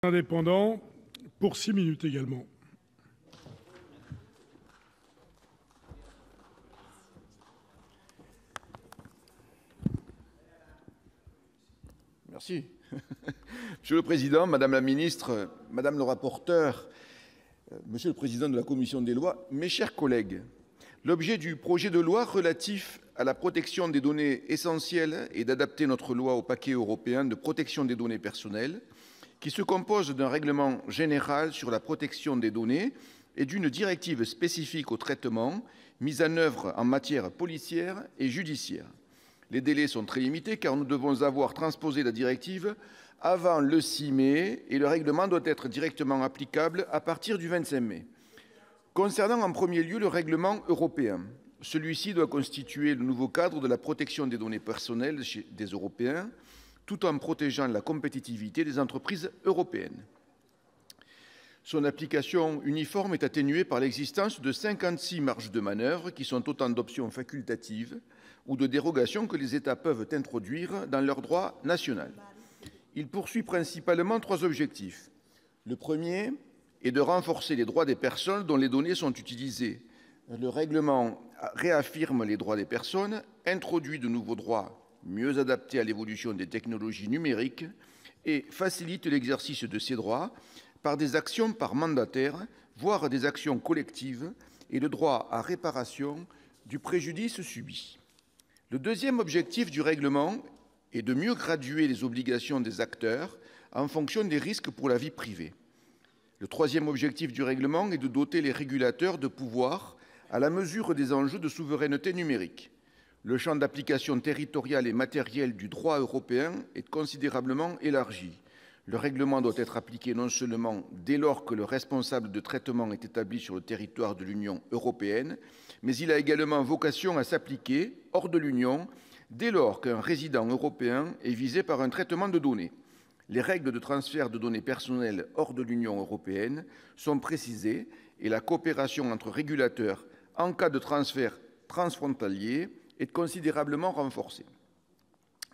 Indépendants pour 6 minutes également. Merci. Monsieur le Président, Madame la Ministre, Madame le rapporteur, Monsieur le Président de la Commission des lois, mes chers collègues, l'objet du projet de loi relatif à la protection des données essentielles est d'adapter notre loi au paquet européen de protection des données personnelles, qui se compose d'un règlement général sur la protection des données et d'une directive spécifique au traitement mise en œuvre en matière policière et judiciaire. Les délais sont très limités car nous devons avoir transposé la directive avant le 6 mai et le règlement doit être directement applicable à partir du 25 mai. Concernant en premier lieu le règlement européen, celui-ci doit constituer le nouveau cadre de la protection des données personnelles des Européens, tout en protégeant la compétitivité des entreprises européennes. Son application uniforme est atténuée par l'existence de 56 marges de manœuvre qui sont autant d'options facultatives ou de dérogations que les États peuvent introduire dans leur droit national. Il poursuit principalement 3 objectifs. Le premier est de renforcer les droits des personnes dont les données sont utilisées. Le règlement réaffirme les droits des personnes, introduit de nouveaux droits mieux adaptés à l'évolution des technologies numériques et facilite l'exercice de ces droits par des actions par mandataire, voire des actions collectives, et le droit à réparation du préjudice subi. Le deuxième objectif du règlement est de mieux graduer les obligations des acteurs en fonction des risques pour la vie privée. Le troisième objectif du règlement est de doter les régulateurs de pouvoirs à la mesure des enjeux de souveraineté numérique. Le champ d'application territorial et matériel du droit européen est considérablement élargi. Le règlement doit être appliqué non seulement dès lors que le responsable de traitement est établi sur le territoire de l'Union européenne, mais il a également vocation à s'appliquer hors de l'Union dès lors qu'un résident européen est visé par un traitement de données. Les règles de transfert de données personnelles hors de l'Union européenne sont précisées et la coopération entre régulateurs en cas de transfert transfrontalier est considérablement renforcée.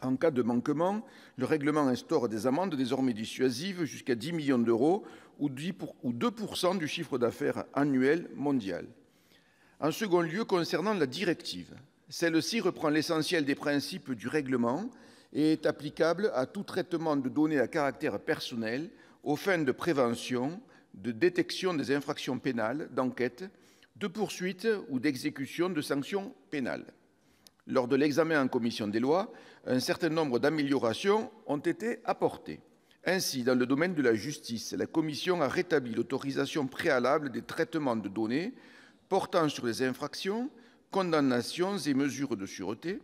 En cas de manquement, le règlement instaure des amendes désormais dissuasives jusqu'à 10 millions d'euros ou 2% du chiffre d'affaires annuel mondial. En second lieu, concernant la directive, celle-ci reprend l'essentiel des principes du règlement et est applicable à tout traitement de données à caractère personnel aux fins de prévention, de détection des infractions pénales, d'enquête, de poursuite ou d'exécution de sanctions pénales. Lors de l'examen en commission des lois, un certain nombre d'améliorations ont été apportées. Ainsi, dans le domaine de la justice, la commission a rétabli l'autorisation préalable des traitements de données portant sur les infractions, condamnations et mesures de sûreté,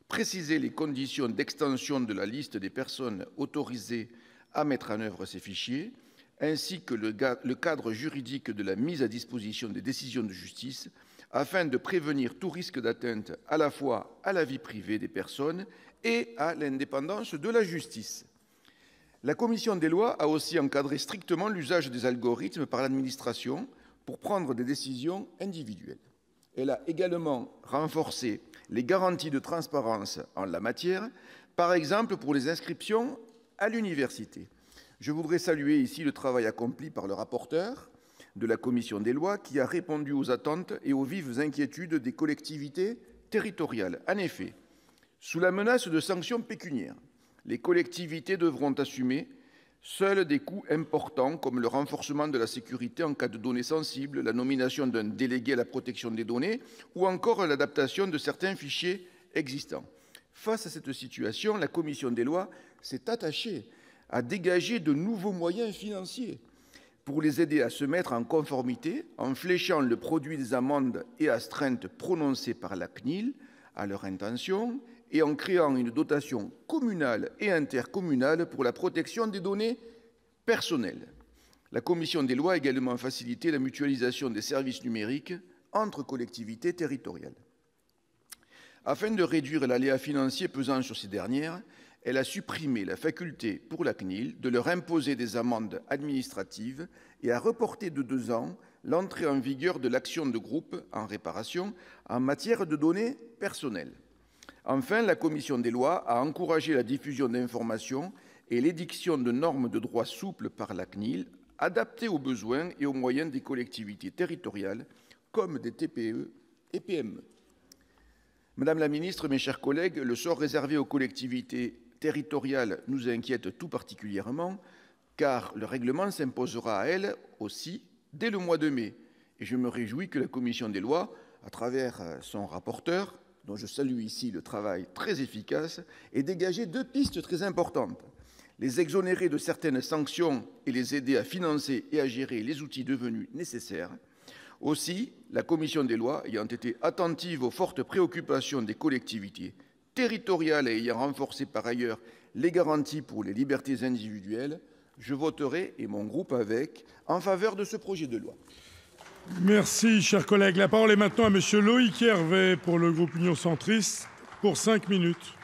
précisé les conditions d'extension de la liste des personnes autorisées à mettre en œuvre ces fichiers, ainsi que le cadre juridique de la mise à disposition des décisions de justice, afin de prévenir tout risque d'atteinte à la fois à la vie privée des personnes et à l'indépendance de la justice. La commission des lois a aussi encadré strictement l'usage des algorithmes par l'administration pour prendre des décisions individuelles. Elle a également renforcé les garanties de transparence en la matière, par exemple pour les inscriptions à l'université. Je voudrais saluer ici le travail accompli par le rapporteur de la commission des lois qui a répondu aux attentes et aux vives inquiétudes des collectivités territoriales. En effet, sous la menace de sanctions pécuniaires, les collectivités devront assumer seules des coûts importants comme le renforcement de la sécurité en cas de données sensibles, la nomination d'un délégué à la protection des données ou encore l'adaptation de certains fichiers existants. Face à cette situation, la commission des lois s'est attachée à dégager de nouveaux moyens financiers pour les aider à se mettre en conformité en fléchant le produit des amendes et astreintes prononcées par la CNIL à leur intention et en créant une dotation communale et intercommunale pour la protection des données personnelles. La commission des lois a également facilité la mutualisation des services numériques entre collectivités territoriales. Afin de réduire l'aléa financier pesant sur ces dernières, elle a supprimé la faculté pour la CNIL de leur imposer des amendes administratives et a reporté de 2 ans l'entrée en vigueur de l'action de groupe en réparation en matière de données personnelles. Enfin, la commission des lois a encouragé la diffusion d'informations et l'édiction de normes de droit souples par la CNIL, adaptées aux besoins et aux moyens des collectivités territoriales comme des TPE et PME. Madame la ministre, mes chers collègues, le sort réservé aux collectivités territoriales nous inquiète tout particulièrement, car le règlement s'imposera à elles aussi dès le mois de mai. Et je me réjouis que la commission des lois, à travers son rapporteur, dont je salue ici le travail très efficace, ait dégagé 2 pistes très importantes. Les exonérer de certaines sanctions et les aider à financer et à gérer les outils devenus nécessaires. Aussi, la commission des lois ayant été attentive aux fortes préoccupations des collectivités territoriales et ayant renforcé par ailleurs les garanties pour les libertés individuelles, je voterai, et mon groupe avec, en faveur de ce projet de loi. Merci, chers collègues. La parole est maintenant à Monsieur Loïc Hervé pour le groupe Union centriste pour 5 minutes.